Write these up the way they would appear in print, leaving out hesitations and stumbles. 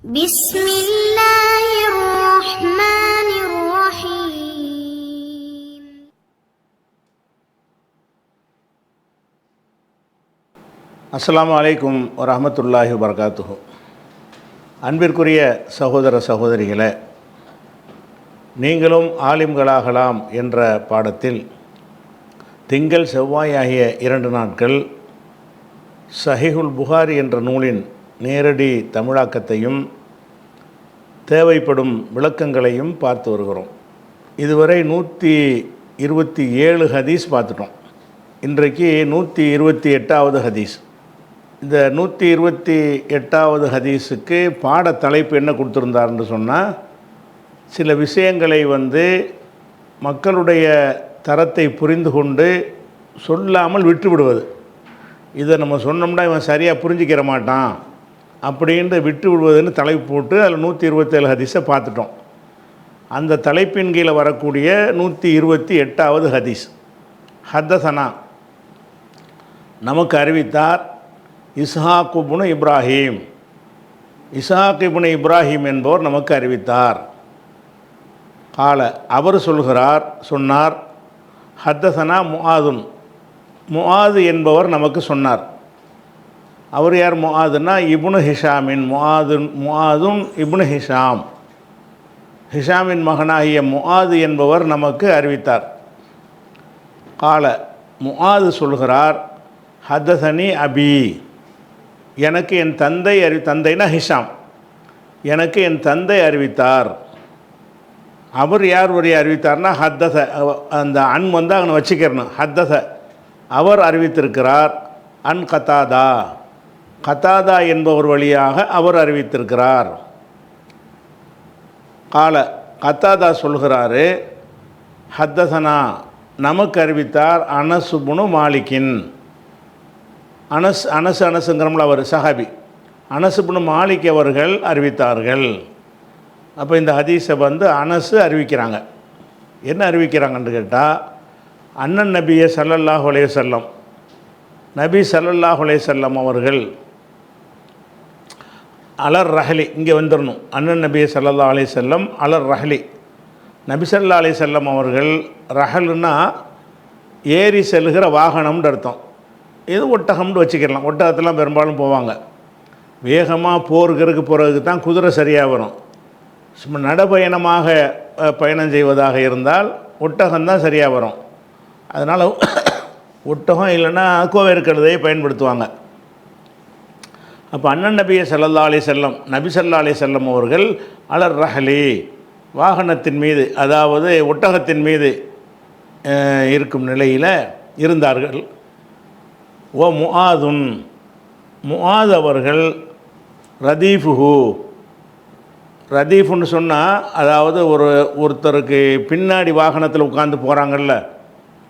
بسم الله الرحمن الرحيم. அஸ்ஸலாமு அலைக்கும் வரஹ்மத்துல்லாஹி வபரகாத்துஹு. அன்பிற்குரிய சகோதர சகோதரிகளே, நீங்களும் ஆலிம்களாகலாம் என்ற பாடத்தில் திங்கள் செவ்வாய் ஆகிய 2 நாட்கள் ஸஹீஹுல் புகாரி என்ற நூலின் நேரடி தமிழாக்கத்தையும் தேவைப்படும் விளக்கங்களையும் பார்த்து வருகிறோம். இதுவரை 127 ஹதீஸ் பார்த்துட்டோம். இன்றைக்கு 128வது ஹதீஸ். இந்த 128வது ஹதீஸுக்கு பாட தலைப்பு என்ன கொடுத்துருந்தாருன்னு சொன்னால், சில விஷயங்களை மக்களுடைய தரத்தை புரிந்து கொண்டு சொல்லாமல் விட்டுவிடுவது. இதை நம்ம சொன்னோம்னா இவன் சரியாக புரிஞ்சிக்கிற மாட்டான் அப்படின்ட்டு விட்டு விடுவதுன்னு தலைப்பு போட்டு அதில் 127 ஹதீஸை பார்த்துட்டோம். அந்த தலைப்பின் கீழே வரக்கூடிய 128வது ஹதீஸ், ஹத்தசனா, நமக்கு அறிவித்தார் இஸ்ஹாக் இப்னு இப்ராஹீம். இஸ்ஹாக் இப்னு இப்ராஹீம் என்பவர் நமக்கு அறிவித்தார். கால, அவர் சொன்னார் ஹத்தசனா முஆதுன், முஆது என்பவர் நமக்கு சொன்னார். அவர் யார்? முஆதுன்னா இப்னு ஹிஷாமின், முஆதுன் இப்னு ஹிஷாம், ஹிஷாமின் மகனாகிய முஆது என்பவர் நமக்கு அறிவித்தார். கால, முஆது சொல்கிறார் ஹத்தசனி அபி, எனக்கு என் தந்தை தந்தைனா ஹிஷாம், எனக்கு என் தந்தை அறிவித்தார். அவர் யார் வரைய அறிவித்தார்னா ஹத்தச, அந்த அன் அங்கே வச்சுக்கிறணும். ஹத்தச, அவர் அறிவித்திருக்கிறார். அன் கத்தாதா, கத்தாதா என்பவர் வழியாக அவர் அறிவித்திருக்கிறார். கால, கத்தாதா சொல்கிறாரு ஹத்தசனா, நமக்கு அறிவித்தார் அனஸ் இப்னு மாலிக்கின். அனசுங்கிறோம்ல, அவர் சஹாபி. அனஸ் இப்னு மாலிக் அவர்கள் அறிவித்தார்கள். அப்போ இந்த ஹதீஸை அனசு அறிவிக்கிறாங்க. என்ன அறிவிக்கிறாங்கன்னு கேட்டால், அண்ணன் நபியை ஸல்லல்லாஹு அலைஹி வஸல்லம், நபி ஸல்லல்லாஹு அலைஹி வஸல்லம் அவர்கள் அலர் ரஹலி, இங்கே வந்துடணும். அண்ணன் நபியை ஸல்லல்லாஹு அலைஹி வஸல்லம் அலர் ரஹலி, நபி ஸல்லல்லாஹு அலைஹி வஸல்லம் அவர்கள், ரஹல்னா ஏறி செல்கிற வாகனம்னு அர்த்தம். இது ஒட்டகம்னு வச்சுக்கலாம். ஒட்டகத்தெல்லாம் பெரும்பாலும் போவாங்க. வேகமாக போகிறதுக்கு போகிறதுக்கு தான் குதிரை சரியாக வரும். சும்மா நடைப்பயணமாக பயணம் செய்வதாக இருந்தால் ஒட்டகம்தான் சரியாக வரும். அதனால் ஒட்டகம் இல்லைன்னா கோவேறு கழுதையை பயன்படுத்துவாங்க. அப்போ அண்ணன் நபியை ஸல்லல்லாஹு அலைஹி வஸல்லம், நபி ஸல்லல்லாஹு அலைஹி வஸல்லம் அவர்கள் அலர் ரஹலி, வாகனத்தின் மீது, அதாவது ஒட்டகத்தின் மீது இருக்கும் நிலையில் இருந்தார்கள். ஓ முஆதுன், முஆத் அவர்கள் ரதீஃபுஹு, ரதீஃபுன்னு சொன்னால் அதாவது ஒருத்தருக்கு பின்னாடி வாகனத்தில் உட்காந்து போகிறாங்கல்ல,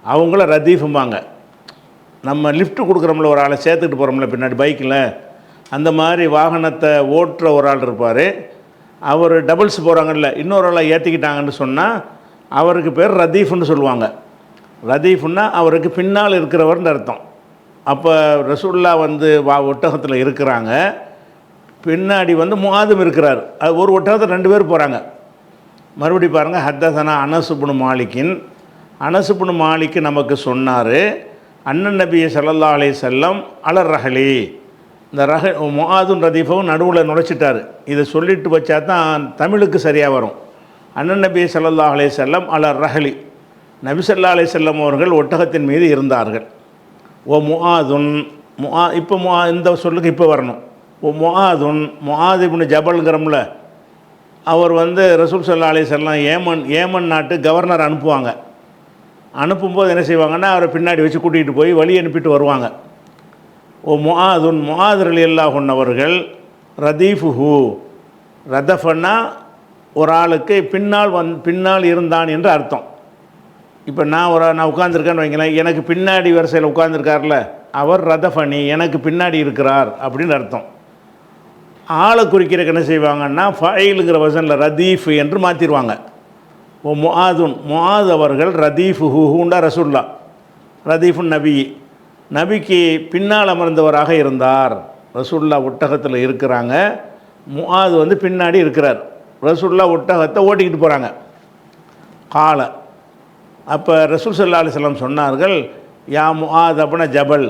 அவங்கள ரதீஃபும்பாங்க. நம்ம லிஃப்ட் கொடுக்குறோம்ல, ஒரு ஆளை சேர்த்துக்கிட்டு போகிறோம்ல பின்னாடி பைக்கில், அந்த மாதிரி வாகனத்தை ஓட்டுற ஒரு ஆள் இருப்பார். அவர் டபுள்ஸ் போகிறாங்கல்ல, இன்னொரு ஆளை ஏற்றிக்கிட்டாங்கன்னு சொன்னால் அவருக்கு பேர் ரதீஃப்னு சொல்லுவாங்க. ரதீஃப்னா அவருக்கு பின்னால் இருக்கிறவர்னு அர்த்தம். அப்போ ரசூல்லா ஒட்டகத்தில் இருக்கிறாங்க, பின்னாடி முஆதும் இருக்கிறார். அது ஒரு ஒட்டகத்தில் 2 பேர் போகிறாங்க. மறுபடி பாருங்கள், ஹத்தசனா அனஸ் இப்னு மாலிக்கின், அனஸ் இப்னு மாலிக் நமக்கு சொன்னார் அண்ணன் நபியை ஸல்லல்லாஹு அலைஹி வஸல்லம் அலர் ரஹலி, இந்த முஆதுன் ரதீஃபும் நடுவில் நுழைச்சிட்டார். இதை சொல்லிட்டு வச்சா தான் தமிழுக்கு சரியாக வரும். அண்ணன் நபியை ஸல்லல்லாஹு அலைஹி வஸல்லம் அலர் ரஹலி, நபி ஸல்லல்லாஹு அலைஹி வஸல்லம் அவர்கள் ஒட்டகத்தின் மீது இருந்தார்கள். ஓ முஆதுன், இப்போ இந்த சொல்லுக்கு இப்போ வரணும். ஓ முஆதுன், முஆத் இப்னு ஜபல்ங்கிறோம்ல, அவர் ரசூல் ஸல்லல்லாஹு அலைஹி வஸல்லம் ஏமன் நாட்டு கவர்னர் அனுப்புவாங்க. அனுப்பும்போது என்ன செய்வாங்கன்னா, அவரை பின்னாடி வச்சு கூட்டிகிட்டு போய் வழி அனுப்பிட்டு வருவாங்க. ஓ முஆதுன், முஆத் ரலியல்லாஹு அன்ஹு அவர்கள் ரதீஃபுஹு, ரதஃபன்னா ஒரு ஆளுக்கு பின்னால் இருந்தான் என்று அர்த்தம். இப்போ நான் உட்காந்துருக்கேன்னு வைங்களேன், எனக்கு பின்னாடி வரிசையில் உட்காந்துருக்கார்ல, அவர் ரதஃபனி, எனக்கு பின்னாடி இருக்கிறார் அப்படின்னு அர்த்தம். ஆளை குறிக்கிறதுக்கு என்ன செய்வாங்கன்னா, ஃபைலுங்கிற வசனில் ரதீஃப் என்று மாற்றிடுவாங்க. ஓ முஆதுன், முஆத் அவர்கள் ரதீஃபுஹுண்டா ரசூல்லா, ரதீஃபுன் நபி, நபிக்கு பின்னால் அமர்ந்தவராக இருந்தார். ரசூல்லா ஒட்டகத்தில் இருக்கிறாங்க, முஆது வந்து பின்னாடி இருக்கிறார். ரசூலுல்லாஹ் ஒட்டகத்தை ஓட்டிக்கிட்டு போகிறாங்க காலை. அப்போ ரசூல் ஸல்லல்லாஹு அலைஹி வஸல்லம் சொன்னார்கள், யா முஆத் இப்னு ஜபல்,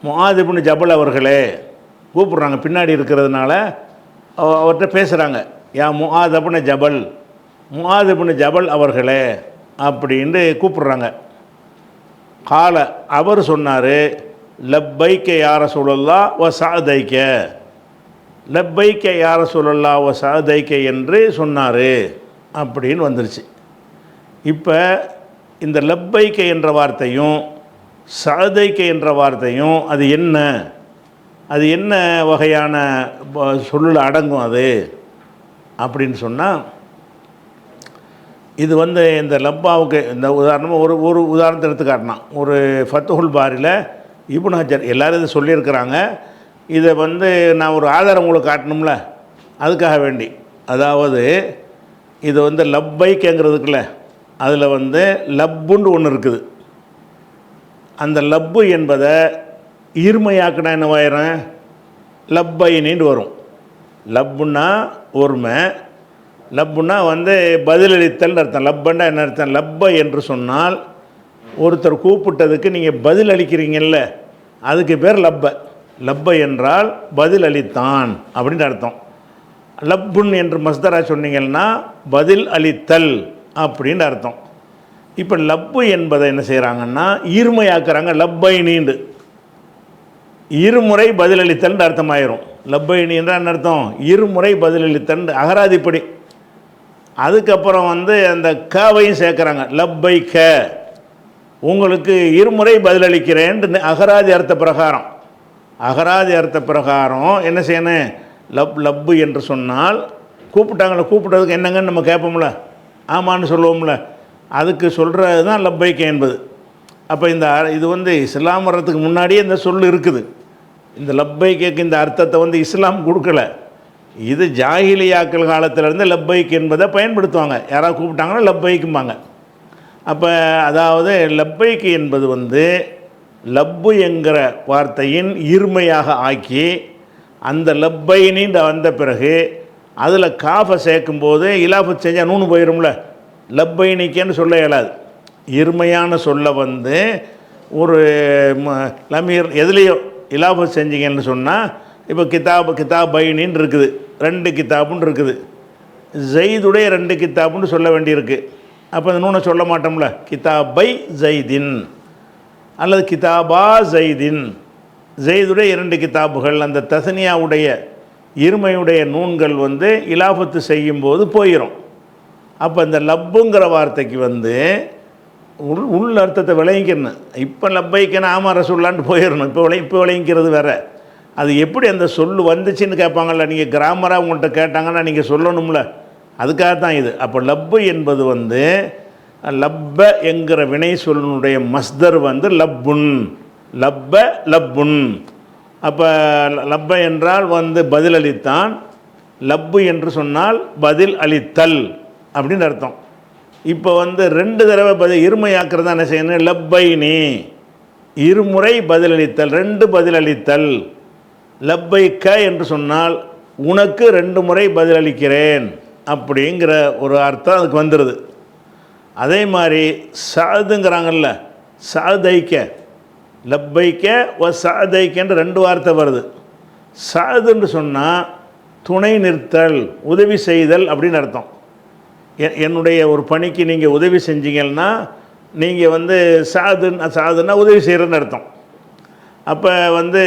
முஆத் இப்னு ஜபல் அவர்களே, கூப்பிட்றாங்க பின்னாடி இருக்கிறதுனால அவர்கிட்ட பேசுகிறாங்க. யா முஆத் இப்னு ஜபல், முஆத் இப்னு ஜபல் அவர்களே அப்படின்னு கூப்பிட்றாங்க. கால அவர் சொன்னார், லப்பைக்க யா ரசூலல்லாஹ் வ சஅதைக்க, லப்பைக்க யா ரசூலல்லாஹ் வ சஅதைக்க என்று சொன்னார் அப்படின்னு வந்துருச்சு. இப்போ இந்த லப்பைக்க என்ற வார்த்தையும் சஅதைக்க என்ற வார்த்தையும் அது என்ன வகையான சொல்லில் அடங்கும் அது அப்படின்னு சொன்னால், இது வந்து இந்த லப்பாவுக்கு இந்த உதாரணமாக ஒரு உதாரணத்தை எடுத்து காட்டினான். ஒரு ஃபத்துஹுல் பாரியில் இப்னு ஹஜர் எல்லோரும் இதை சொல்லியிருக்கிறாங்க. இதை வந்து நான் ஒரு ஆதாரம் உங்களுக்கு காட்டணும்ல, அதுக்காக வேண்டி. அதாவது இது வந்து லப்பைக்குங்கிறதுக்குள்ள அதில் வந்து லப்புன்னு ஒன்று இருக்குது. அந்த லப்பு என்பதை ஈர்மையாக்கினா என்னவாயிரும், லப்பைனின்னு வரும். லப்புன்னா ஒருமை, லப்புன்னா வந்து பதிலளித்தல் அர்த்தம். லப்பன்னா என்ன அர்த்தம், லப்ப என்று சொன்னால் ஒருத்தர் கூப்பிட்டதுக்கு நீங்கள் பதில் அளிக்கிறீங்கல்ல, அதுக்கு பேர் லப்ப. லப்ப என்றால் பதில் அளித்தான் அப்படின்னு அர்த்தம். லப்புன் என்று மஸ்தரா சொன்னீங்கன்னா பதில் அளித்தல் அப்படின்னு அர்த்தம். இப்போ லப்பு என்பதை என்ன செய்கிறாங்கன்னா ஈர்மையாக்குறாங்க, லப்பைனின்னு. இருமுறை பதிலளித்தல் அர்த்தமாயிரும். லப்பைனி என்றால் என்ன அர்த்தம், இருமுறை பதிலளித்தல் அகராதிப்படி. அதுக்கப்புறம் வந்து அந்த கவையும் சேர்க்குறாங்க, லப்பை க, உங்களுக்கு இருமுறை பதிலளிக்கிறேன் அகராதி அர்த்த பிரகாரம். அகராதி அர்த்த பிரகாரம் என்ன செய்யணும், லப்பு என்று சொன்னால் கூப்பிட்டாங்கள, கூப்பிட்டதுக்கு என்னங்கன்னு நம்ம கேட்போம்ல, ஆமான்னு சொல்லுவோம்ல, அதுக்கு சொல்கிறது தான் லப்பைக்க என்பது. அப்போ இது வந்து இஸ்லாம் வர்றதுக்கு முன்னாடியே இந்த சொல் இருக்குது. இந்த லப்பைக்கு இந்த அர்த்தத்தை வந்து இஸ்லாம் கொடுக்கல. இது ஜாஹிலியாக்கள் காலத்திலேருந்து லப்பைக் என்பதை பயன்படுத்துவாங்க. யாராவது கூப்பிட்டாங்கன்னா லப்பைக்கும்பாங்க. அப்போ அதாவது லப்பைக்கு என்பது வந்து லப்பு என்கிற வார்த்தையின் ஈர்மையாக ஆக்கி அந்த லப்பைனின்னு வந்த பிறகு அதில் காஃபை சேர்க்கும்போது இலாஃபத் செஞ்சால் நூனு போயிடும்ல, லப்பைனிக்கேன்னு சொல்ல இயலாது. இருமையான சொல்ல வந்து ஒரு லமீர் எதுலேயோ இலாஃபத் செஞ்சீங்கன்னு சொன்னால், இப்போ கிதாபைனின்னு இருக்குது, 2 கிதாபுன்னு இருக்குது, ஜெயிதுடைய 2 கிதாபுன்னு சொல்ல வேண்டியிருக்கு. அப்போ அந்த நூனை சொல்ல மாட்டோம்ல, கிதாபை ஜெய்தின் அல்லது கிதாபா ஜெய்தின், ஜெய்துடைய 2 கிதாபுகள். அந்த தசனியாவுடைய இருமையுடைய நூன்கள் வந்து இலாஃபத்து செய்யும்போது போயிடும். அப்போ இந்த லப்புங்கிற வார்த்தைக்கு வந்து உள் அர்த்தத்தை விளங்கிக்கணும். இப்போ லப்பைக்குன்னு ஆமா ரசூல்லான்ட்டு போயிடணும். இப்போ விளங்கிக்கிறது வேறு. அது எப்படி அந்த சொல் வந்துச்சுன்னு கேட்பாங்கள்ல, நீங்கள் கிராமராக உங்கள்கிட்ட கேட்டாங்கன்னா நீங்கள் சொல்லணும்ல, அதுக்காகத்தான் இது. அப்போ லப்பு என்பது வந்து லப்ப என்கிற வினை சொல்லினுடைய மஸ்தர் வந்து லப்புன், லப்ப லப்புன். அப்போ லப்ப என்றால் வந்து பதில் அளித்தான், லப்பு என்று சொன்னால் பதில் அளித்தல் அப்படின்னு அர்த்தம். இப்போ வந்து 2 தடவை இருமையாக்குறது என்ன செய்யணும், லப்பைனி, இருமுறை பதிலளித்தல், 2 பதிலளித்தல். லப்பைக்க என்று சொன்னால் உனக்கு 2 முறை பதிலளிக்கிறேன் அப்படிங்கிற ஒரு அர்த்தம் அதுக்கு வந்துடுது. அதே மாதிரி சாதுங்கிறாங்கல்ல, சாதைக்க, லப்பைக்க ஒ சாதைக்கன்று 2 வார்த்தை வருது. சாதுன்னு சொன்னால் துணை நிறுத்தல், உதவி செய்தல் அப்படின்னு அர்த்தம். என்னுடைய ஒரு பணிக்கு நீங்கள் உதவி செஞ்சீங்கன்னா நீங்கள் வந்து சாதுன்னா உதவி செய்கிறன்னு அர்த்தம். அப்போ வந்து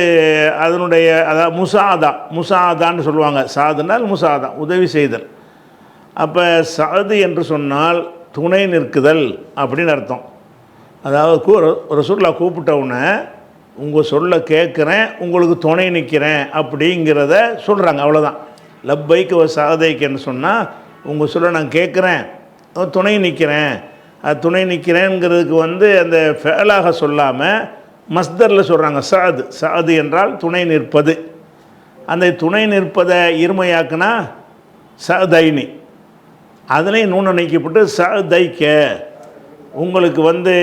அதனுடைய அதாவது முசாதான்னு சொல்லுவாங்க. சாதுனால் முசாதா, உதவி செய்தல். அப்போ சாது என்று சொன்னால் துணை நிற்குதல் அப்படின்னு அர்த்தம். அதாவது ஒரு சொல்ல கூப்பிட்டவுடனே உங்கள் சொல்ல கேட்குறேன், உங்களுக்கு துணை நிற்கிறேன் அப்படிங்கிறத சொல்கிறாங்க, அவ்வளோதான். லப்பைக்கு ஒரு சாதைக்குன்னு சொன்னால் உங்கள் சொல்ல நான் கேட்குறேன், துணை நிற்கிறேன். அது துணை நிற்கிறேங்கிறதுக்கு வந்து அந்த ஃபேலாக சொல்லாமல் மஸ்தரில் சொல்கிறாங்க. சாது என்றால் துணை நிற்பது. அந்த துணை நிற்பதை இருமையாக்குனா சதைனி, அதுலேயும் நூனை நீக்கப்பட்டு சதைக்க, உங்களுக்கு வந்து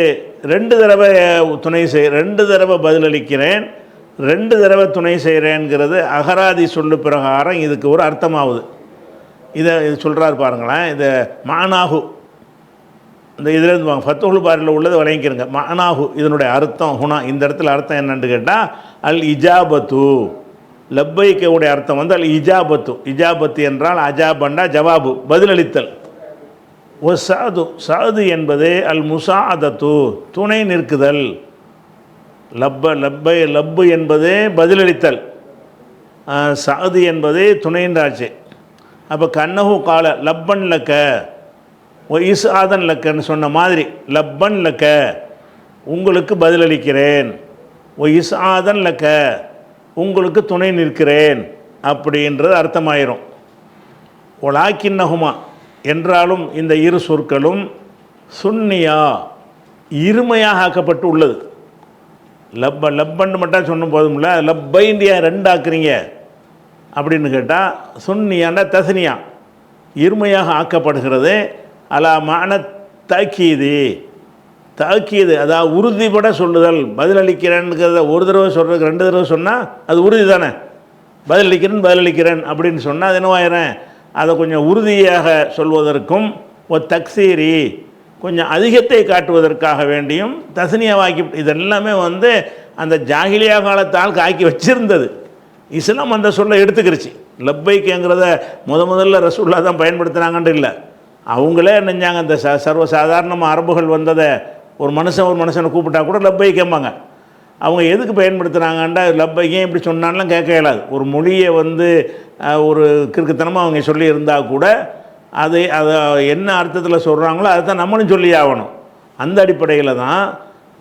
2 தடவை துணை 2 தடவை பதிலளிக்கிறேன், 2 தடவை துணை செய்கிறேங்கிறது அகராதி சொல்லு பிரகாரம் இதுக்கு ஒரு அர்த்தமாகுது. இதை இது சொல்கிறார் பாருங்களேன். இதை மானாகு இந்த இதிலேருந்து வாங்க ஃபத்துல் பாரியில் உள்ளதை வழங்கிக்கிறங்க. மானாகு இதனுடைய அர்த்தம் ஹுனா இந்த இடத்துல அர்த்தம் என்னன்னு கேட்டால் அல் இஜாபத்து. லப்பைக்குடைய அர்த்தம் வந்து அல் இஜாபத்து. இஜாபத்து என்றால் அஜாபண்டா ஜவாபு பதிலளித்தல். ஒ சாது சாது என்பது அல் முசாஅதத்து துணை நிற்குதல். லப்பு என்பது பதிலளித்தல், சாது என்பது துணைன்றாச்சு. அப்போ கண்ணஹு கால லப்பன் லக்க ஒ இஸ்ஆதன் லக்கன்னு சொன்ன மாதிரி லப்பன் லக்க உங்களுக்கு பதிலளிக்கிறேன், ஒ இஸ்ஆதன் லக்க உங்களுக்கு துணை நிற்கிறேன் அப்படின்றது அர்த்தமாயிரும். ஒலாக்கின்னஹுமா என்றாலும் இந்த இரு சொற்களும் சுன்னியா இருமையாக ஆக்கப்பட்டு உள்ளது. லப்பன்னு மட்டும் சொன்ன போதும்ல, லப்பைண்டியா 2 ஆக்குறீங்க அப்படின்னு கேட்டால் சுன்னியாண்டா தஸ்னியா இருமையாக ஆக்கப்படுகிறது. அலா மான தாக்கீது தாக்கீது அதாவது உறுதிப்பட சொல்லுதல். பதிலளிக்கிறேன்னுங்கிறத ஒரு தடவை சொல்கிறதுக்கு 2 தடவை சொன்னால் அது உறுதி தானே. பதிலளிக்கிறேன் அப்படின்னு சொன்னால் அது என்னவாயிரேன், அதை கொஞ்சம் உறுதியாக சொல்வதற்கும் ஒரு தக்சீரி கொஞ்சம் அதிகத்தை காட்டுவதற்காக வேண்டியும் தஸ்னியாவாக்கி இதெல்லாமே வந்து அந்த ஜாகிலியா காலத்தால் ஆக்கி வச்சிருந்தது. இஸ்லாம் அந்த சொல்ல எடுத்துக்கிருச்சு. லப்பைக்குங்கிறத முதல்ல ரசூல்லா தான் பயன்படுத்துனாங்கன்ட்டு இல்லை, அவங்களே நினைஞ்சாங்க. அந்த சர்வசாதாரணமாக அரபுகள் வந்ததை ஒரு மனுஷனை கூப்பிட்டா கூட லப்பை கேட்பாங்க. அவங்க எதுக்கு பயன்படுத்துகிறாங்கண்டா லப்பைக்கே இப்படி சொன்னாலும் கேட்க இயலாது. ஒரு மொழியை வந்து ஒரு கிறுக்குத்தனமாக அவங்க சொல்லி இருந்தால் கூட அதை என்ன அர்த்தத்தில் சொல்கிறாங்களோ அதை தான் நம்மளும் சொல்லி ஆகணும். அந்த அடிப்படையில் தான்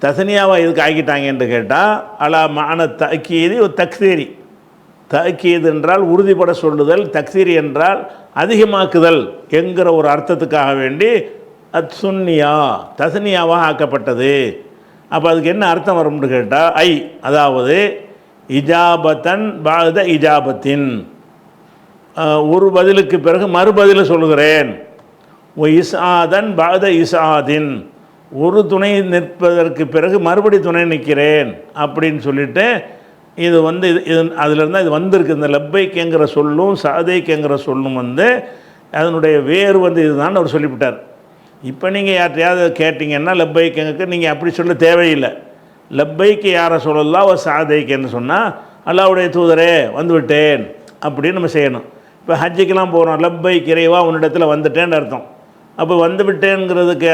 தசனியாவை இதுக்கு ஆக்கிட்டாங்கன்னு கேட்டால் அலா மான தக்கீதி ஒரு தக்சீரி. தக்கீது என்றால் உறுதிப்பட சொல்லுதல், தக்சீரி என்றால் அதிகமாக்குதல் என்கிற ஒரு அர்த்தத்துக்காக வேண்டி சுன்னியா தசனியாவாக ஆக்கப்பட்டது. அப்போ அதுக்கு என்ன அர்த்தம் வரும்னு கேட்டால் அதாவது இஜாபத்தன் பாத இஜாபத்தின் ஒரு பதிலுக்கு பிறகு மறுபதில் சொல்கிறேன். இஸ்ஆதன் பாத இஸ்ஆதின் ஒரு துணை நிற்பதற்கு பிறகு மறுபடி துணை நிற்கிறேன் அப்படின்னு சொல்லிட்டு இது வந்து இது அதிலிருந்து இது வந்திருக்கு. இந்த லப்பைக்குங்கிற சொல்லும் சாதைக்குங்கிற சொல்லும் வந்து அதனுடைய வேறு வந்து இதுதான் அவர் சொல்லிவிட்டார். இப்போ நீங்கள் யார்ட்டையாவது கேட்டிங்கன்னா லப்பைக்குங்க நீங்கள் அப்படி சொல்ல தேவையில்லை. லப்பைக்கு யாரை சொல்லலாம் ஒரு சாதைக்குன்னு சொன்னால் அல்லாஹ்வுடைய தூதரே வந்துவிட்டேன் அப்படின்னு நம்ம செய்யணும். இப்போ ஹஜ்ஜுக்கெல்லாம் போகிறோம், லப்பைக்கு இறைவா உன்னிடத்தில் வந்துட்டேன்னு அர்த்தம். அப்போ வந்து விட்டேங்கிறதுக்கு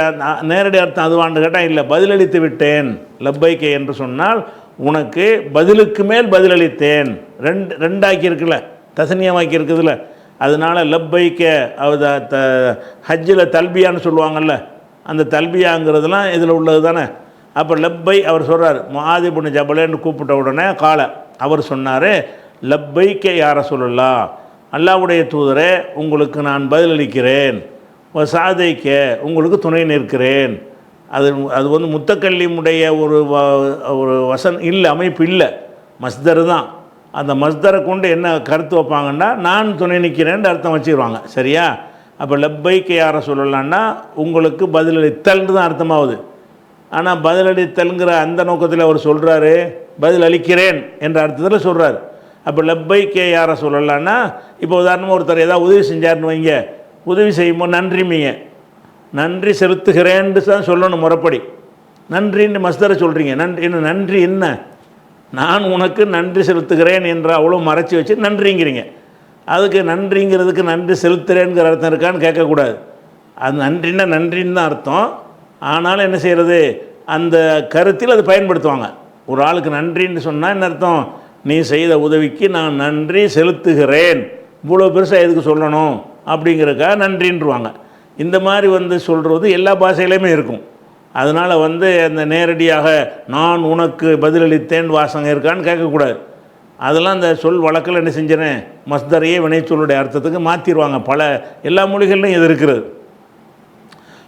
நேரடி அர்த்தம் அதுவான்னு கேட்டால் இல்லை, பதிலளித்து விட்டேன். லப்பைக்கு என்று சொன்னால் உனக்கு பதிலுக்கு மேல் பதிலளித்தேன். ரெண்டாக்கி இருக்குல்ல, தசனியமாக்கி இருக்குதுல்ல, அதனால் லப்பைக்க ஹஜ்ஜில் தல்பியான்னு சொல்லுவாங்கள்ல, அந்த தல்பியாங்கிறதுலாம் இதில் உள்ளது தானே. அப்போ லப்பை அவர் சொல்கிறார், முஆது இப்னு ஜபலேன்னு கூப்பிட்ட உடனே அவர் சொன்னார், லப்பைக்க யார சொல்லலாம், அல்லாஹ்வுடைய தூதரே உங்களுக்கு நான் பதிலளிக்கிறேன், சாதைக்க உங்களுக்கு துணை நிற்கிறேன். அது வந்து முத்தக்கல்லிமுடைய ஒரு இல்லை, அமைப்பு இல்லை, மஸ்தர் தான். அந்த மஸ்தரை கொண்டு என்ன கருத்து வைப்பாங்கன்னா நான் துணை நிற்கிறேன்னு அர்த்தம் வச்சுருவாங்க. சரியா? அப்போ லப்பைக்கு யாரை சொல்லலான்னா உங்களுக்கு பதிலளித்தல்னு தான் அர்த்தமாகுது. ஆனால் பதிலளித்தல்ங்கிற அந்த நோக்கத்தில் அவர் சொல்கிறாரு, பதிலளிக்கிறேன் என்ற அர்த்தத்தில் சொல்கிறார். அப்போ லப்பைக்கு யாரை சொல்லலான்னா இப்போ உதாரணமாக ஒருத்தர் ஏதாவது உதவி செஞ்சார்னு வைங்க, உதவி செய்யும்போது நன்றிமீங்க, நன்றி செலுத்துகிறேன்னு தான் சொல்லணும் முறைப்படி. நன்றின்னு மஸ்தரை சொல்கிறீங்க, நன்றி என்ன, நான் உனக்கு நன்றி செலுத்துகிறேன் என்ற அவ்வளோ மறைச்சி வச்சு நன்றிங்கிறீங்க. அதுக்கு நன்றிங்கிறதுக்கு நன்றி செலுத்துகிறேங்கிற அர்த்தம் இருக்கான்னு கேட்கக்கூடாது. அது நன்றின்னா நன்றின்னு தான் அர்த்தம். ஆனாலும் என்ன செய்கிறது, அந்த கருத்தில் அது பயன்படுத்துவாங்க. ஒரு ஆளுக்கு நன்றின்னு சொன்னால் என்ன அர்த்தம், நீ செய்த உதவிக்கு நான் நன்றி செலுத்துகிறேன், இவ்வளோ பெருசாக எதுக்கு சொல்லணும் அப்படிங்கிறக்காக நன்றின்றுவாங்க. இந்த மாதிரி வந்து சொல்கிறது எல்லா பாஷையிலையுமே இருக்கும். அதனால் வந்து அந்த நேரடியாக நான் உனக்கு பதிலளித்தேன் வாசகம் இருக்கான்னு கேட்கக்கூடாது. அதெல்லாம் அந்த சொல் வழக்கில் என்ன செஞ்சிடறேன், மஸ்தரையே வினைச்சொல்லுடைய அர்த்தத்துக்கு மாற்றிடுவாங்க. எல்லா மொழிகள்லையும் இது இருக்கிறது.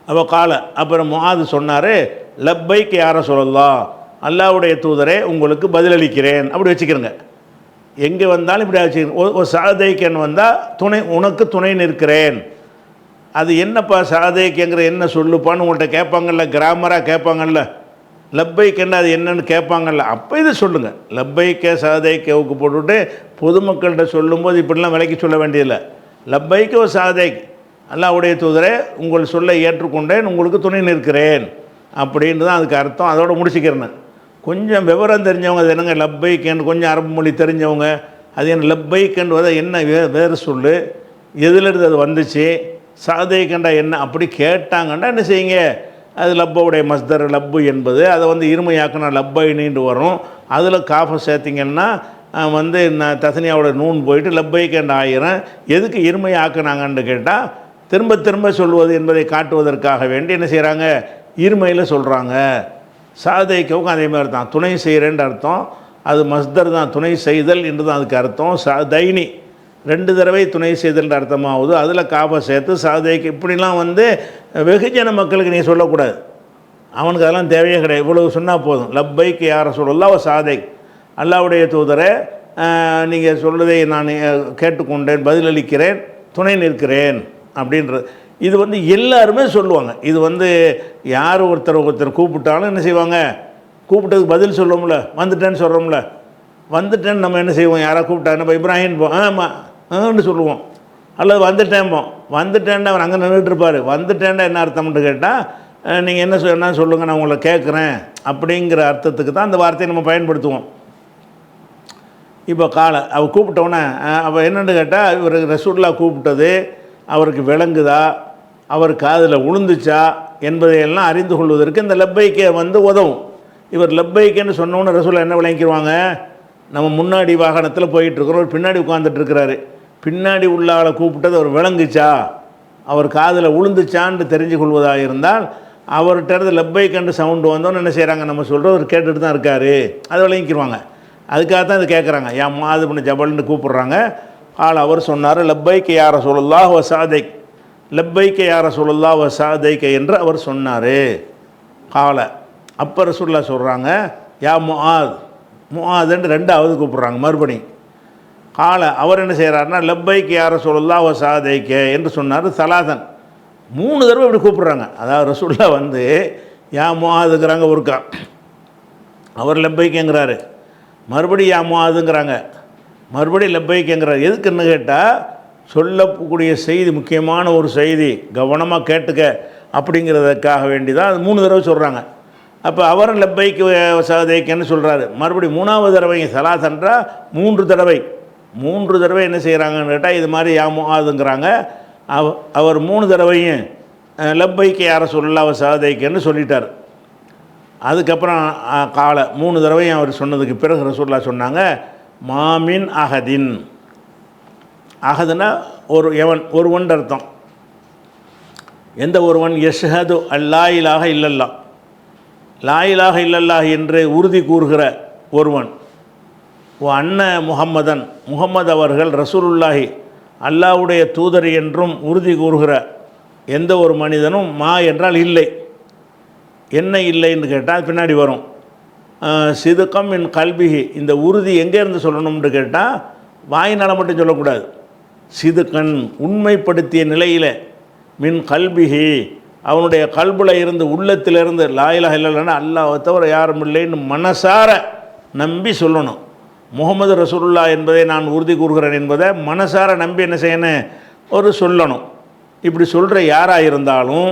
அப்போ அப்புறம் முஆது சொன்னார், லப்பைக்கு யாரை சொல்லலாம், அல்லாஹ்வுடைய தூதரே உங்களுக்கு பதிலளிக்கிறேன் அப்படி வச்சுக்கிறேங்க. எங்கே வந்தாலும் இப்படி வச்சுக்கிறேன். ஒரு சாதைக்கன் வந்தால் உனக்கு துணை நிற்கிறேன். அது என்னப்பா சாதைக்குங்கிற என்ன சொல்லுப்பான்னு உங்கள்கிட்ட கேட்பாங்கல்ல, கிராமராக கேட்பாங்கல்ல, லப்பைக்கன்னா அது என்னன்னு கேட்பாங்கல்ல, அப்போ இதை சொல்லுங்கள். லப்பைக்க சாதைக்கவுக்கு போட்டுவிட்டு பொதுமக்கள்கிட்ட சொல்லும்போது இப்படிலாம் விலைக்கு சொல்ல வேண்டியதில்லை. லப்பைக்க ஒரு சாதைக், அல்லாஹ்வுடைய தூதரே உங்கள் சொல்லை ஏற்றுக்கொண்டேன், உங்களுக்கு துணை நிற்கிறேன் அப்படின்ட்டு தான் அதுக்கு அர்த்தம். அதோடு முடிச்சுக்கிறேன். கொஞ்சம் விவரம் தெரிஞ்சவங்க அது என்னங்க லப்பைக்கன்னு, கொஞ்சம் அரபு மொழி தெரிஞ்சவங்க அது என்ன லப்பைக்கன்றது என்ன வேறு சொல்லு, எதுலேருந்து அது வந்துச்சு, சாதைக்கண்டா என்ன அப்படி கேட்டாங்கண்டா என்ன செய்யுங்க, அது லப்பவுடைய மஸ்தர் லப்பு என்பது அதை வந்து இருமையாக்கினா லப்பைனின்னு வரும். அதில் காஃபை சேர்த்திங்கன்னா வந்து நான் தசனியாவோட நூன் போயிட்டு லப்பைக்கண்ட ஆயிரம். எதுக்கு இருமையாக்குனாங்கன்னு கேட்டால் திரும்ப திரும்ப சொல்வது என்பதை காட்டுவதற்காக வேண்டி என்ன செய்கிறாங்க, இருமையில் சொல்கிறாங்க. சாதைக்கவுக்கும் அதே மாதிரி தான், துணை செய்கிறேன்னு அர்த்தம். அது மஸ்தர் தான், துணை செய்தல் என்று தான் அதுக்கு அர்த்தம். தைனி 2 தடவை துணை செய்தல் அர்த்தமாகுது. அதில் காபை சேர்த்து சாதைக்கு இப்படிலாம் வந்து வெகுஜன மக்களுக்கு நீ சொல்லக்கூடாது. அவனுக்கு அதெல்லாம் தேவையே கிடையாது. இவ்வளவு சொன்னால் போதும். லப்பைக்கு யாரை சொல்லலாம் சாதை, அல்லாஹ்வுடைய தூதரை நீங்கள் சொல்வதை நான் கேட்டுக்கொண்டேன், பதிலளிக்கிறேன், துணை நிற்கிறேன் அப்படின்றது. இது வந்து எல்லாருமே சொல்லுவாங்க. இது வந்து யார் ஒருத்தர் கூப்பிட்டாலும் என்ன செய்வாங்க, கூப்பிட்டதுக்கு பதில் சொல்லுவோம்ல, வந்துட்டேன்னு சொல்கிறோம்ல. வந்துட்டேன்னு நம்ம என்ன செய்வோம், யாராவது கூப்பிட்டாங்க இப்போ இப்ராஹிம் ஆமான்னு சொல்லுவோம், அல்லது வந்துட்டேன்போம். வந்துட்டேன்னு அவர் அங்கே நின்றுட்டுருப்பார். வந்துட்டேன்னா என்ன அர்த்தம்னு கேட்டால் நீங்கள் என்ன சொல்லுங்கள், நான் உங்களை கேட்குறேன் அப்படிங்கிற அர்த்தத்துக்கு தான் அந்த வார்த்தையை நம்ம பயன்படுத்துவோம். இப்போ அவள் கூப்பிட்டோன்னே அவள் என்னென்னு கேட்டால், இவர் ரசூலுல்லாஹ் கூப்பிட்டது அவருக்கு விளங்குதா, அவர் காதில் உளுந்துச்சா என்பதையெல்லாம் அறிந்து கொள்வதற்கு இந்த லப்பைக்கை வந்து உதவும். இவர் லப்பைக்கன்னு சொன்னோன்னு ரசூலுல்லாஹ் என்ன விளங்கிடுவாங்க, நம்ம முன்னாடி வாகனத்தில் போயிட்டுருக்குறோம், ஒரு பின்னாடி உட்காந்துட்ருக்கிறாரு, பின்னாடி உள்ள ஆளை கூப்பிட்டது அவர் விளங்குச்சா, அவர் காதில் உளுந்துச்சான்னு தெரிஞ்சு கொள்வதாக இருந்தால் அவர்கிட்ட லப்பைக்கன்று சவுண்டு வந்தோன்னு என்ன செய்கிறாங்க, நம்ம சொல்கிறோம் அவர் கேட்டுட்டு தான் இருக்கார், அதை விளங்கிக்கிடுவாங்க. அதுக்காக தான் இது கேட்குறாங்க. ஏன் மாது பண்ண ஜபல்னு கூப்பிட்றாங்க. அவர் சொன்னார் லப்பைக்க யா ரசூலுல்லாஹ் வ சாதைக், லப்பைக்க யா ரசூலுல்லாஹ் வ சாதைக்க என்று அவர் சொன்னார். அப்போ ரசூலுல்லாஹ் சொல்கிறாங்க யா முஆதுன்னு 2வது கூப்பிட்றாங்க மறுபடி. அவர் என்ன செய்கிறாருன்னா லப்பைக்க யா ரசூலுல்லாஹ் வ சாதைக்க என்று சொன்னார். சலாதன் 3 தடவை இப்படி கூப்பிட்றாங்க. அதாவது ரசூலுல்லாஹ் வந்து யா முஆதுங்கிறாங்க ஒருக்கா, அவர் லப்பைக்கங்கிறாரு, மறுபடி யா முஆதுங்கிறாங்க, மறுபடியும் லப்பைக்கங்கிறார். எதுக்குன்னு கேட்டால் சொல்லக்கூடிய செய்தி முக்கியமான ஒரு செய்தி, கவனமாக கேட்டுக்க அப்படிங்கிறதுக்காக வேண்டி தான் அது 3 தடவை சொல்கிறாங்க. அப்போ அவரும் லப்பைக்கு சாதைக்கன்னு சொல்கிறாரு. மறுபடியும் 3வது தடவை சலாசன்றா 3 தடவை 3 தடவை என்ன செய்கிறாங்கன்னு கேட்டால் இது மாதிரி யா முஆதுங்கிறாங்க. அவர் 3 தடவையும் லப்பைக்கு யாரை சொல்லலாம் சாதைக்கன்னு சொல்லிட்டார். அதுக்கப்புறம் 3 தடவையும் அவர் சொன்னதுக்கு பிறகு ரசூலுல்லாஹ் சொன்னாங்க மாமின் அகதின், அகதுனா ஒருவன் அர்த்தம். எந்த ஒருவன் யஷ்ஹது அல்லா இலாஹ இல்லல்லா, லா இலாஹ இல்லல்லாஹ் என்று உறுதி கூறுகிற ஒருவன், அன்ன முஹம்மதன், முஹம்மது அவர்கள் ரசூலுல்லாஹி அல்லாஹ்வுடைய தூதர் என்றும் உறுதி கூறுகிற எந்த ஒரு மனிதனும் என்றால் இல்லை. என்ன இல்லைன்னு கேட்டால் பின்னாடி வரும். சிதுக்கம் மின் கல்பிஹி, இந்த உறுதி எங்கேருந்து சொல்லணும்னு கேட்டால் வாயினால் மட்டும் சொல்லக்கூடாது. சிதுக்கன் உண்மைப்படுத்திய நிலையில், மின் கல்பிஹி அவனுடைய கல்பில் இருந்து உள்ளத்திலிருந்து லா இலாஹ இல்லல்லாஹ்னா அல்லாஹ்வை தவிர யாரும் இல்லைன்னு மனசார நம்பி சொல்லணும். முஹம்மது ரசூலுல்லாஹ் என்பதை நான் உறுதி கூறுகிறேன் என்பதை மனசார நம்பி என்ன செய்யணும், சொல்லணும். இப்படி சொல்கிற யாராக இருந்தாலும்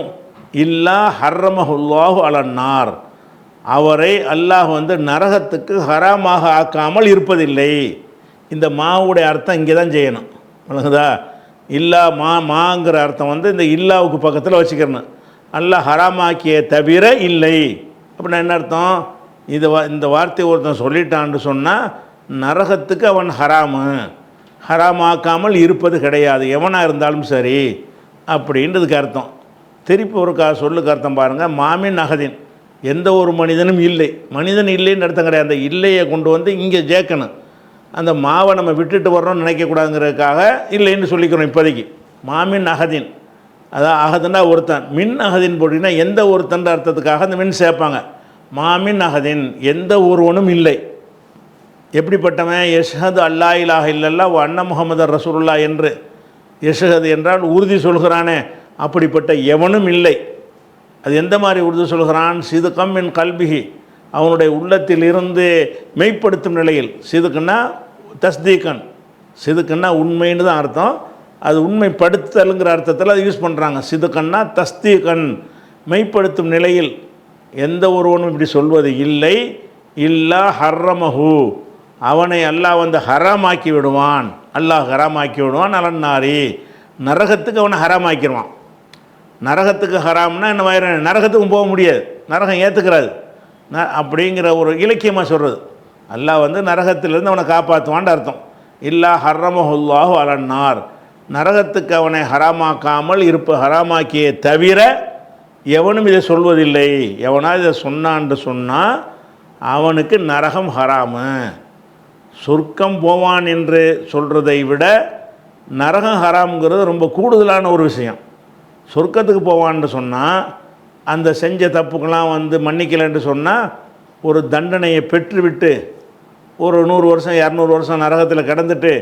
இல்லா ஹர்ரமஹுல்லாஹு அலன்னார், அவரை அல்லாஹ் வந்து நரகத்துக்கு ஹராமாக ஆக்காமல் இருப்பதில்லை. இந்த மாவுடைய அர்த்தம் இங்கே தான் செய்யணும், வழங்குதா? இல்லா மாங்கிற அர்த்தம் வந்து இந்த இல்லாவுக்கு பக்கத்தில் வச்சுக்கிறணும். அல்லாஹ் ஹராமாக்கிய தவிர இல்லை அப்படின்னா என்ன அர்த்தம்? இந்த வார்த்தை ஒருத்தன் சொல்லிட்டான்னு சொன்னால் நரகத்துக்கு அவன் ஹராமாக்காமல் இருப்பது கிடையாது, எவனாக இருந்தாலும் சரி அப்படின்றதுக்கு அர்த்தம். திருப்பி ஒரு சொல்லுக்கு அர்த்தம் பாருங்கள். மாமின் அகதின், எந்த ஒரு மனிதனும் இல்லை, மனிதன் இல்லைன்னு அர்த்தம் கிடையாது. அந்த இல்லையை கொண்டு வந்து இங்கே சேர்க்கணும். அந்த மாவை நம்ம விட்டுட்டு வர்றோம்னு நினைக்கக்கூடாதுங்கிறதுக்காக இல்லைன்னு சொல்லிக்கிறோம் இப்போதைக்கு. மாமின் அகதின், அதான் அகதுன்னா ஒருத்தன், மின் அகதின் போட்டிங்கன்னா எந்த ஒருத்தன்ற அர்த்தத்துக்காக அந்த மின் சேர்ப்பாங்க. மாமின் அகதின், எந்த ஒருவனும் இல்லை. எப்படிப்பட்டவன்? யஷ்ஹது அல்லா இலாஹ இல்லல்லாஹ் அன்ன முஹம்மது ரசூலுல்லாஹ் என்று யஷ்ஹது என்றால் உறுதி சொல்கிறானே, அப்படிப்பட்ட எவனும் இல்லை. அது எந்த மாதிரி உறுதி சொல்கிறான்? சிதுக்கம் மின் கல்பிஹி, அவனுடைய உள்ளத்தில் இருந்து மெய்ப்படுத்தும் நிலையில். சிதுக்குன்னா தஸ்தீக்கன், சிதுக்குன்னா உண்மைன்னு தான் அர்த்தம். அது உண்மைப்படுத்தலுங்கிற அர்த்தத்தில் அது யூஸ் பண்ணுறாங்க. சிதுக்கன்னா தஸ்தீக்கன், மெய்ப்படுத்தும் நிலையில். எந்த ஒருவனும் இப்படி சொல்வது இல்லை. இல்லா ஹர்ரமஹு, அவனை அல்லாஹ் வந்து ஹராமாக்கி விடுவான். அல்லாஹ் ஹராமாக்கி விடுவான். அலன்னாரி, நரகத்துக்கு அவனை ஹராமாக்கிடுவான். நரகத்துக்கு ஹராம்னா என்ன வயிறு, நரகத்துக்கும் போக முடியாது, நரகம் ஏற்றுக்கிறாது அப்படிங்கிற ஒரு இலக்கியமாக சொல்கிறது. அல்லாஹ் வந்து நரகத்திலிருந்து அவனை காப்பாற்றுவான்னு அர்த்தம். இல்லா ஹர்ரமஹுல்லாஹு அலன்னார், நரகத்துக்கு அவனை ஹராமாக்காமல் ஹராமாக்கியே தவிர எவனும் இதை சொல்வதில்லை. எவனா இதை சொன்னான்னு சொன்னால் அவனுக்கு நரகம் ஹராமு. சொர்க்கம் போவான் என்று சொல்கிறதை விட நரகம் ஹராம்ங்கிறது ரொம்ப கூடுதலான ஒரு விஷயம். சொர்க்கத்துக்கு போவான்னு சொன்னால் அந்த செஞ்ச தப்புக்கெல்லாம் வந்து மன்னிக்கலைன்னு சொன்னால் ஒரு தண்டனையை பெற்றுவிட்டு ஒரு 100 வருஷம் 200 வருஷம் நரகத்தில் கிடந்துட்டு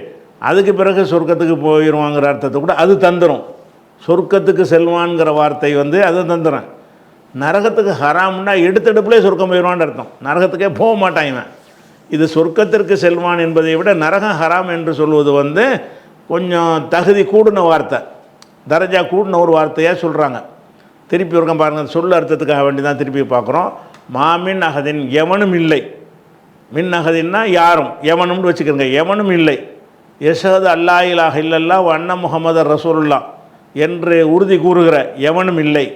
அதுக்கு பிறகு சொர்க்கத்துக்கு போயிடுவாங்கிற அர்த்தத்தை கூட அது தந்துடும். சொர்க்கத்துக்கு செல்வான்கிற வார்த்தை வந்து அது தந்துடும். நரகத்துக்கு ஹராம்னா எடுத்தெடுப்புலேயே சொர்க்கம் போயிடுவான்னு அர்த்தம். நரகத்துக்கே போக மாட்டான் இவன். இது சொர்க்கத்திற்கு செல்வான் என்பதை விட நரகம் ஹராம் என்று சொல்வது வந்து கொஞ்சம் தகுதி கூடின வார்த்தை, தரஜா கூடின ஒரு வார்த்தையாக சொல்கிறாங்க. திருப்பி ஒருக்கம் பாருங்கள், சொல்ல அர்த்தத்துக்காக வேண்டி தான் திருப்பி பார்க்குறோம். மாமின் அகதின், எவனும் இல்லை. மின் அகதின்னா யாரும், எவனும்னு வச்சுக்கிறங்க, எவனும் இல்லை. யஷஹது அல்லா இலாஹ இல்லல்லாஹ் வ அன்ன முஹம்மது ரசூலுல்லாஹ் என்று உறுதி கூறுகிற எவனும் இல்லை.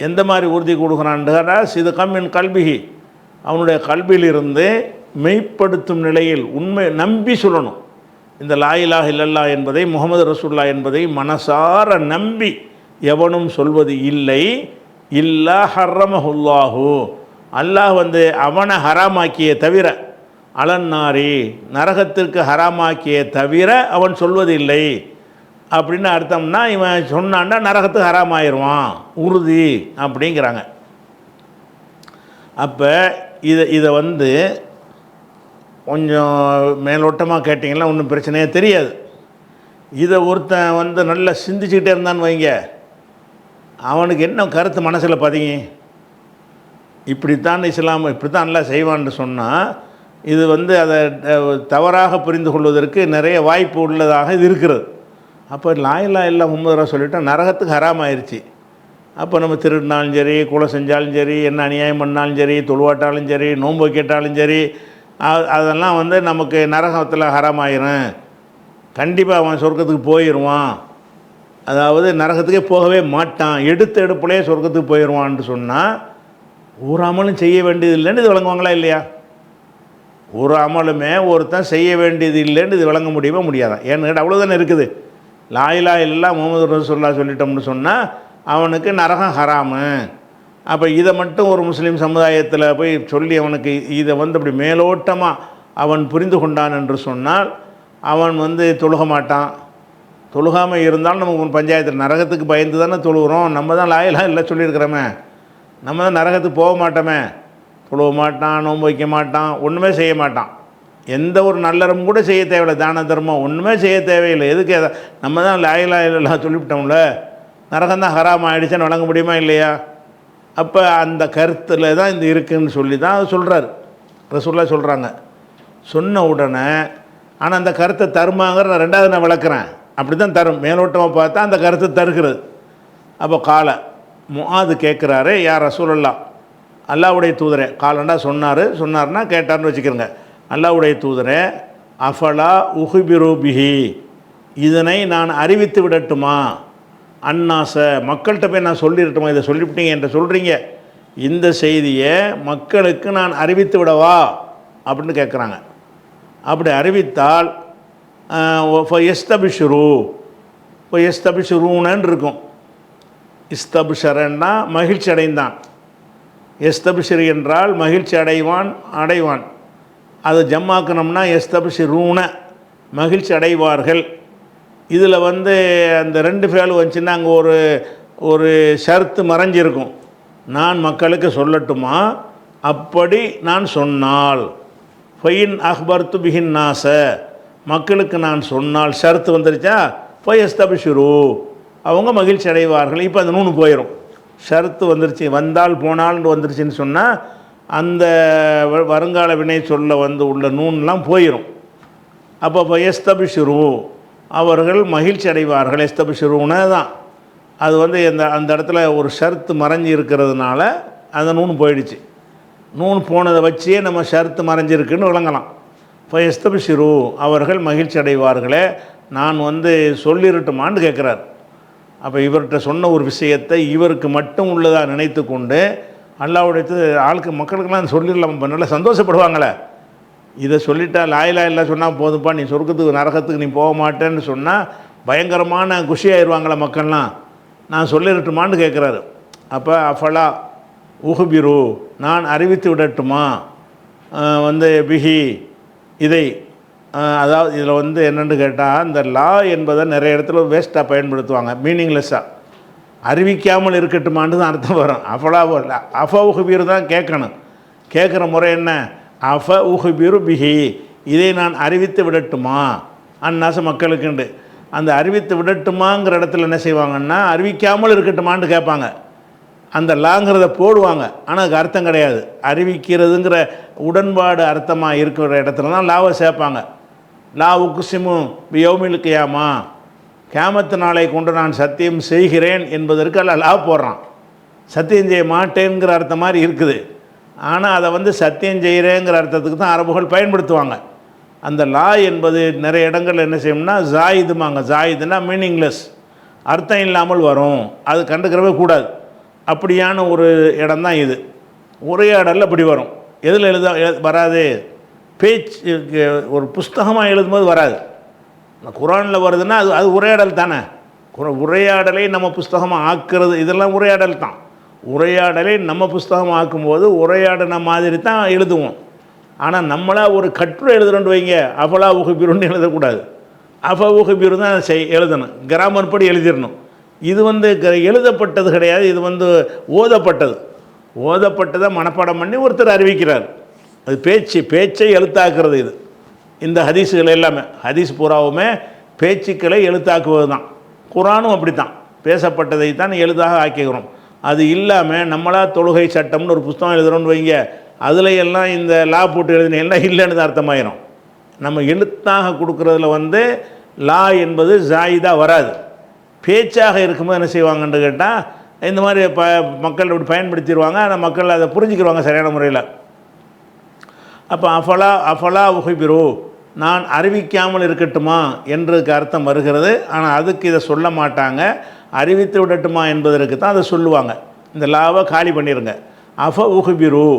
எந்த மாதிரி உறுதி கூறுகிறான்டா, சிதுகம் மின் கல்பிஹி, அவனுடைய கல்வியிலிருந்து மெய்ப்படுத்தும் நிலையில் உண்மை நம்பி சொல்லணும். இந்த லா இலாஹ இல்லல்லாஹ் என்பதை, முஹம்மது ரசூலுல்லாஹ் என்பதை மனசார நம்பி எவனும் சொல்வது இல்லை. இல்லா ஹர்ரமஹுல்லாஹு, அல்லாஹ் வந்து அவனை ஹராமாக்கிய தவிர, அலன்னாரி, நரகத்திற்கு ஹராமாக்கிய தவிர அவன் சொல்வது இல்லை அப்படின்னு அர்த்தம்னா, இவன் சொன்னான்டா நரகத்துக்கு ஹராமாயிருவான் உறுதி அப்படிங்கிறாங்க. அப்போ இதை வந்து கொஞ்சம் மேலோட்டமாக கேட்டிங்கன்னா ஒன்றும் பிரச்சனையே தெரியாது. இதை ஒருத்தன் வந்து நல்லா சிந்திச்சுக்கிட்டே இருந்தான்னு வைங்க, அவனுக்கு என்ன கருத்து மனசில் பதிங்க, இப்படித்தான் இஸ்லாம் இப்படித்தான் நல்லா செய்வான்னு சொன்னால் இது வந்து அதை தவறாக புரிந்து கொள்வதற்கு நிறைய வாய்ப்பு உள்ளதாக இது இருக்கிறது. அப்போ லா இலாஹ இல்லல்லாஹ் முஹம்மது ரசூலுல்லாஹ் சொல்லிட்டால் நரகத்துக்கு ஹராம் ஆயிடுச்சு. அப்போ நம்ம திருடினாலும் சரி, கொலை செஞ்சாலும் சரி, என்ன அநியாயம் பண்ணாலும் சரி, தொழுவாட்டாலும் சரி, நோன்பு கேட்டாலும் சரி, அதெல்லாம் வந்து நமக்கு நரகத்தில் ஹராம் ஆயிரும். கண்டிப்பாக அவன் சொர்க்கத்துக்கு போயிடுவான், அதாவது நரகத்துக்கே போகவே மாட்டான், எடுப்புலேயே சொர்க்கத்துக்கு போயிடுவான்னு சொன்னால் ஒரு அமலும் செய்ய வேண்டியது இல்லைன்னு இது விளங்குவாங்களா இல்லையா? ஒரு அமலுமே ஒருத்தன் செய்ய வேண்டியது இல்லைன்னு இது விளங்க முடியவே முடியாதான். ஏன்னு அவ்வளோதானே இருக்குது. லா இலாஹ இல்லல்லாஹ் முஹம்மது ரசூலுல்லாஹ் சொல்லிட்டோம்னு சொன்னால் அவனுக்கு நரகம் ஹராமு. அப்போ இதை மட்டும் ஒரு முஸ்லீம் சமுதாயத்தில் போய் சொல்லி அவனுக்கு இதை வந்து அப்படி மேலோட்டமாக அவன் புரிந்து கொண்டான் என்று சொன்னால் அவன் வந்து தொழுக மாட்டான். தொழுகாமல் இருந்தாலும் நமக்கு பஞ்சாயத்தில் நரகத்துக்கு பயந்து தானே தொழுகிறோம். நம்ம தான் லா இலாஹ இல்லல்லாஹ் சொல்லியிருக்கிறோமே, நம்ம தான் நரகத்துக்கு போக மாட்டோமே. தொழுவ மாட்டான், நோன்பு வைக்க மாட்டான், ஒன்றுமே செய்ய மாட்டான். எந்த ஒரு நல்லறம் கூட செய்ய தேவையில்லை, தான தர்மம் ஒன்றுமே செய்ய தேவையில்லை. எதுக்கு நம்ம தான் லா இலாஹ இல்லல்லாஹ் சொல்லிவிட்டோம்ல, நரகம் தான் ஹராம் ஆகிடுச்சுன்னு வழங்க முடியுமா இல்லையா? அப்போ அந்த கருத்தில் தான் இந்த இருக்குதுன்னு சொல்லி தான் சொல்கிறார் ரசூலுல்லாஹ் சொல்கிறாங்க. சொன்ன உடனே ஆனால் அந்த கருத்தை தருமாங்கிற நான் ரெண்டாவது நான் விளக்குறேன். அப்படி தான் தரும், மேலோட்டமாக பார்த்தா அந்த கருத்தை தருகிறது. அப்போ காலை முஆது கேட்குறாரு, யார் ரசூலுல்லாஹ், அல்லாஹ்வுடைய தூதரே, காலண்டா சொன்னார்னா கேட்டார்னு வச்சுக்கிறோங்க. அல்லாஹ்வுடைய தூதரே, அஃபலா உஹ்பிரு பிஹி, இதனை நான் அறிவித்து விடட்டுமா, அன்னாச, மக்கள்கிட்ட போய் நான் சொல்லிடட்டுமா, இதை சொல்லிவிட்டீங்க என்று சொல்கிறீங்க, இந்த செய்தியை மக்களுக்கு நான் அறிவித்து விடவா அப்படின்னு கேட்குறாங்க. அப்படி அறிவித்தால் எஸ்தபிஷுரூன்னு இருக்கும். இஸ்தபிஷரன்னா மகிழ்ச்சி அடைந்தான், எஸ்தபிஷர் என்றால் மகிழ்ச்சி அடைவான். அது ஜம்மாக்கணும்னா எஸ்தபிஷுரூன, மகிழ்ச்சி அடைவார்கள். இதில் வந்து அந்த 2 ஃபேல் வந்துச்சுன்னா அங்கே ஒரு ஷர்த்து மறைஞ்சிருக்கும். நான் மக்களுக்கு சொல்லட்டுமா, அப்படி நான் சொன்னால், ஃபைன் அஹ்பர்து பிஹின் நாச, மக்களுக்கு நான் சொன்னால் ஷர்த்து வந்துருச்சா, ஃபயஸ்தபிஷுரு, அவங்க மகிழ்ச்சி அடைவார்கள். இப்போ அந்த 3 போயிடும். ஷர்த்து வந்துருச்சு, வந்தால் போனால்னு வந்துருச்சுன்னு சொன்னால் அந்த வருங்கால வினை சொல்ல வந்து உள்ள நூன்லாம் போயிடும். அப்போ எஸ்தபிஷுரு அவர்கள் மகிழ்ச்சி அடைவார்கள். எஸ்தபிஷுருன்னு தான் அது வந்து அந்த இடத்துல ஒரு ஷர்த்து மறைஞ்சி இருக்கிறதுனால அந்த நூன் போயிடுச்சு. நூன் போனதை வச்சே நம்ம ஷர்த்து மறைஞ்சிருக்குன்னு விளங்கலாம். இப்போ எஸ்தபிஷுரு அவர்கள் மகிழ்ச்சி அடைவார்களே, நான் வந்து சொல்லிடட்டுமான்னு கேட்குறார். அப்போ இவர்கிட்ட சொன்ன ஒரு விஷயத்தை இவருக்கு மட்டும் உள்ளதாக நினைத்து கொண்டு அல்லாஹ்வுடைய மக்களுக்கெல்லாம் சொல்லிடலாம், இப்போ நல்லா சந்தோஷப்படுவாங்களே. இதை சொல்லிட்டா லாயிலா இல்லை சொன்னால் போதுப்பா, நீ சொர்க்கத்துக்கு நரகத்துக்கு நீ போக மாட்டேன்னு சொன்னால் பயங்கரமான குஷியாயிருவாங்களே மக்கள்லாம். நான் சொல்லிடட்டுமான்னு கேட்குறாரு. அப்போ அஃபலா உஹுபிரு நான் அறிவித்து விடட்டுமா வந்து பிஹி இதை, அதாவது இதில் வந்து என்னென்னு கேட்டால் இந்த லா என்பதை நிறைய இடத்துல வேஸ்ட்டாக பயன்படுத்துவாங்க, மீனிங்லெஸ்ஸாக. அறிவிக்காமல் இருக்கட்டுமான்னு தான் அர்த்தம் வரும். அஃபலா அஃப உஹுபிரு தான் கேட்கணும். கேட்குற முறை என்ன? அஃப உஹுபிரு பிஹி இதை நான் அறிவித்து விடட்டுமா அந்நாச மக்களுக்குண்டு. அந்த அறிவித்து விடட்டுமாங்கிற இடத்துல என்ன செய்வாங்கன்னா அறிவிக்காமல் இருக்கட்டுமான்னு கேட்பாங்க. அந்த லாங்கிறத போடுவாங்க, ஆனால் அதுக்கு அர்த்தம் கிடையாது. அறிவிக்கிறதுங்கிற உடன்பாடு அர்த்தமாக இருக்கிற இடத்துல தான் லாவை சேர்ப்பாங்க. லா உக்குசிமு யௌமில் கியாமா கியாமத்து நாளை கொண்டு நான் சத்தியம் செய்கிறேன் என்பதற்கு அல்ல லா போடுறான். சத்தியம் செய்ய மாட்டேங்கிற அர்த்தம் மாதிரி இருக்குது, ஆனால் அதை வந்து சத்தியம் செய்கிறேங்கிற அர்த்தத்துக்கு தான் அரபுகள் பயன்படுத்துவாங்க. அந்த லா என்பது நிறைய இடங்கள் என்ன செய்யும்னா ஜாயிதுமாங்க. ஜாயிதுன்னா மீனிங்லெஸ், அர்த்தம் இல்லாமல் வரும், அது கண்டுக்கிறவே கூடாது. அப்படியான ஒரு இடம் தான் இது. உரையாடலில் அப்படி வரும். எதில் வராது? பேச்சு ஒரு புஸ்தகமாக எழுதும்போது வராது. குரானில் வருதுன்னா அது உரையாடல் தானே. உரையாடலை நம்ம புஸ்தகமாக ஆக்குறது இதெல்லாம் உரையாடல் தான். உரையாடலை நம்ம புஸ்தகமாக ஆக்கும்போது உரையாடின மாதிரி தான் எழுதுவோம். ஆனால் நம்மளாக ஒரு கட்டுரை எழுதுறோன்னு வைங்க, அஃபலா உஹுபிருன்னு எழுதக்கூடாது. அஃப உஹுபிரு தான் எழுதணும், கிராமர் படி எழுதிடணும். இது வந்து எழுதப்பட்டது கிடையாது, இது வந்து ஓதப்பட்டது. ஓதப்பட்டதை மனப்பாடம் பண்ணி ஒருத்தர் அறிவிக்கிறார். அது பேச்சை எழுத்தாக்குறது. இது இந்த ஹதீஸுகள் எல்லாமே, ஹதீஸ் பூராவுமே பேச்சுக்களை எழுத்தாக்குவது தான். குரானும் அப்படி தான், பேசப்பட்டதை தான் எழுதாக ஆக்கிக்கிறோம். அது இல்லாமல் நம்மளா தொழுகை சட்டம்னு ஒரு புஸ்தகம் எழுதுகிறோன்னு வைங்க, அதில் எல்லாம் இந்த லா போட்டு எழுதின எல்லாம் இல்லைன்னு தான் அர்த்தமாயிரும். நம்ம எழுத்தாக கொடுக்குறதுல வந்து லா என்பது ஜாயிதாக வராது. பேச்சாக இருக்கும்போது என்ன செய்வாங்கன்னு கேட்டால் இந்த மாதிரி மக்கள் இப்படி பயன்படுத்திடுவாங்க. ஆனால் மக்கள் அதை புரிஞ்சுக்கிடுவாங்க சரியான முறையில். அப்போ அஃபலா உஹிபிரு நான் அறிவிக்காமல் இருக்கட்டுமா என்றதுக்கு அர்த்தம் வருகிறது. ஆனால் அதுக்கு இதை சொல்ல மாட்டாங்க, அறிவித்து விடட்டுமா என்பதற்கு தான் அதை சொல்லுவாங்க. இந்த லாவை காலி பண்ணிடுங்க. அஃப உஹிபிரு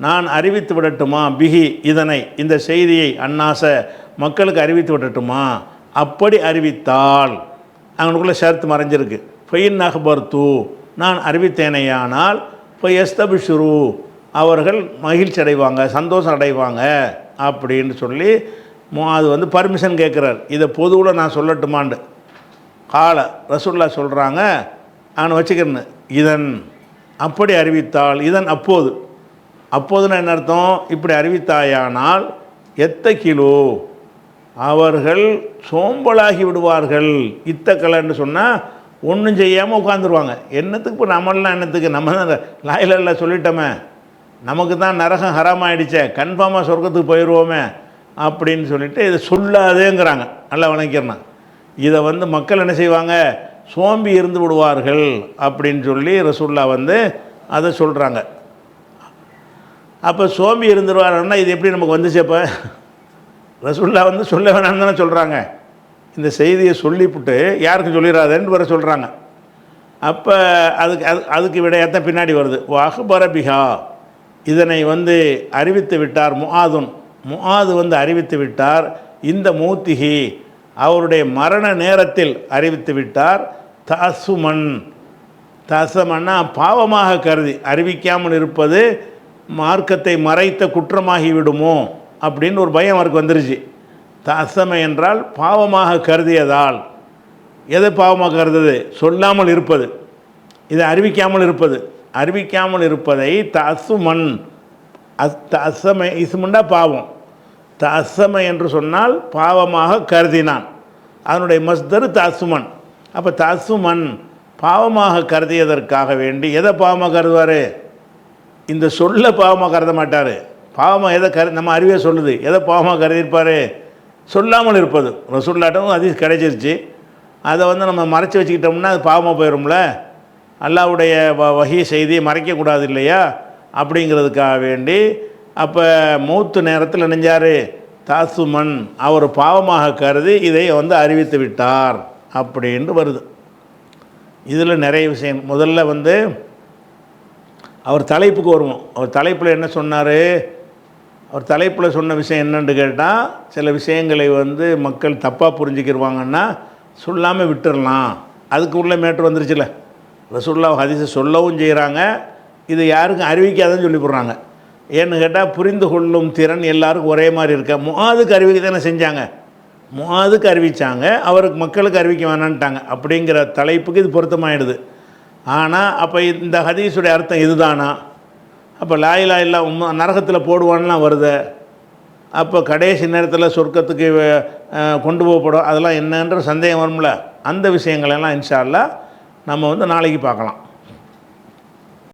நான் அறிவித்து விடட்டுமா பிஹி இதனை, இந்த செய்தியை அன்னாச மக்களுக்கு அறிவித்து விடட்டுமா. அப்படி அறிவித்தால் அவனுக்குள்ளே ஷர்த்து மறைஞ்சிருக்கு. ஃபைன் அஹ்பர்து நான் அறிவித்தேனையானால் ஃபயஸ்தபிஷுரு அவர்கள் மகிழ்ச்சி அடைவாங்க, சந்தோஷம் அடைவாங்க அப்படின்னு சொல்லி அது வந்து பர்மிஷன் கேட்குறார். இதை பொதுவில் நான் சொல்லட்டுமாண்டு கால ரசூல்லா சொல்கிறாங்க. அவனை வச்சுக்கிறேன்னு இதன் அப்படி அறிவித்தால், இதன் அப்போதுன்னு என்ன அர்த்தம்? இப்படி அறிவித்தாயானால் கிலோ அவர்கள் சோம்பலாகி விடுவார்கள். இத்தக்கலைன்னு சொன்னால் ஒன்றும் செய்யாமல் உட்காந்துருவாங்க. என்னத்துக்கு இப்போ நம்மளாம் என்னத்துக்கு, நம்ம தான் லாயில சொல்லிட்டோமே, நமக்கு தான் நரகம் ஹராமாயிடுச்சே, கன்ஃபார்மாக சொர்க்கத்துக்கு போயிடுவோமே அப்படின்னு சொல்லிட்டு இதை சொல்லாதேங்கிறாங்க. நல்லா வணங்கிறேன். இதை வந்து மக்கள் என்ன செய்வாங்க, சோம்பி இருந்து விடுவார்கள் அப்படின்னு சொல்லி ரசூல்லா வந்து அதை சொல்கிறாங்க. அப்போ சோம்பி இருந்துருவாருன்னா இது எப்படி நமக்கு வந்துச்சு? அப்போ ரசூல்லா வந்து சொல்ல வேணாம்னு தானே சொல்கிறாங்க. இந்த செய்தியை சொல்லிவிட்டு யாருக்கும் சொல்லிடாதேன்னு வர சொல்கிறாங்க. அப்போ அதுக்கு விடையாத்தான் பின்னாடி வருது. அஹ்பர பிஹா இதனை வந்து அறிவித்து விட்டார் முஆது வந்து அறிவித்து விட்டார். இந்த மூத்திகி அவருடைய மரண நேரத்தில் அறிவித்து விட்டார். தசமன்னா பாவமாக கருதி, அறிவிக்காமல் இருப்பது மார்க்கத்தை மறைத்த குற்றமாகி விடுமோ அப்படின்னு ஒரு பயம் அவருக்கு வந்துருச்சு. தசம என்றால் பாவமாக கருதியதால். எதை பாவமாக கருதுது? சொல்லாமல் இருப்பது, இதை அறிவிக்காமல் இருப்பது. அறிவிக்காமல் இருப்பதை தசுமன் தசம இசுமண்டா பாவம். தசம என்று சொன்னால் பாவமாக கருதினான், அதனுடைய மஸ்தர் தசுமன். அப்போ தசுமன் பாவமாக கருதியதற்காக வேண்டி எதை பாவமாக கருதுவார்? இந்த சொல்ல பாவமாக கருத மாட்டார். பாவமாக எதை நம்ம அறிவே சொல்லுது, எதை பாவமாக கருதியிருப்பார்? சொல்லாமல் இருப்பது. ரசூலுல்லாஹ்ட்டும் ஹதீஸ் கிடைச்சிருச்சு, அதை நம்ம மறைச்சி வச்சுக்கிட்டோம்னா அது பாவமாக போயிடும்ல. அல்லாஹ்வுடைய வஹி செய்தியை மறைக்கக்கூடாது இல்லையா? அப்படிங்கிறதுக்காக வேண்டி அப்போ மௌத்து நேரத்தில் நினைஞ்சார் தாசுமன், அவர் பாவமாக கருதி இதை அறிவித்து விட்டார் அப்படின்ட்டு வருது. இதில் நிறைய விஷயம். முதல்ல அவர் தலைப்புக்கு வருவோம். அவர் தலைப்பில் என்ன சொன்னார்? அவர் தலைப்பில் சொன்ன விஷயம் என்னன்னு கேட்டால், சில விஷயங்களை மக்கள் தப்பாக புரிஞ்சுக்கிடுவாங்கன்னா சொல்லாமல் விட்டுடலாம். அதுக்கு உள்ள மேட்ரு வந்துருச்சுல. ரசூலுல்லாஹ் ஹதீஸை சொல்லவும் செய்கிறாங்க, இது யாருக்கும் அறிவிக்காதுன்னு சொல்லி போடுறாங்க. ஏன்னு கேட்டால் புரிந்து கொள்ளும் திறன் எல்லாருக்கும் ஒரே மாதிரி இருக்க. முஆதுக்கு அறிவிக்க தானே செஞ்சாங்க, முஆதுக்கு அறிவித்தாங்க, அவருக்கு மக்களுக்கு அறிவிக்க வேணான்ட்டாங்க. அப்படிங்கிற தலைப்புக்கு இது பொருத்தமாயிடுது. ஆனால் அப்போ இந்த ஹதீஸுடைய அர்த்தம் இதுதானா? அப்போ லா இலாஹ இல்லல்லாஹ் நரகத்தில் போடுவான்லாம் வருது. அப்போ கடைசி நேரத்தில் சொர்க்கத்துக்கு கொண்டு போகப்படும், அதெல்லாம் என்னன்ற சந்தேகம் வரும்ல. அந்த விஷயங்களெல்லாம் இன்ஷா அல்லாஹ் நம்ம நாளைக்கு பார்க்கலாம்.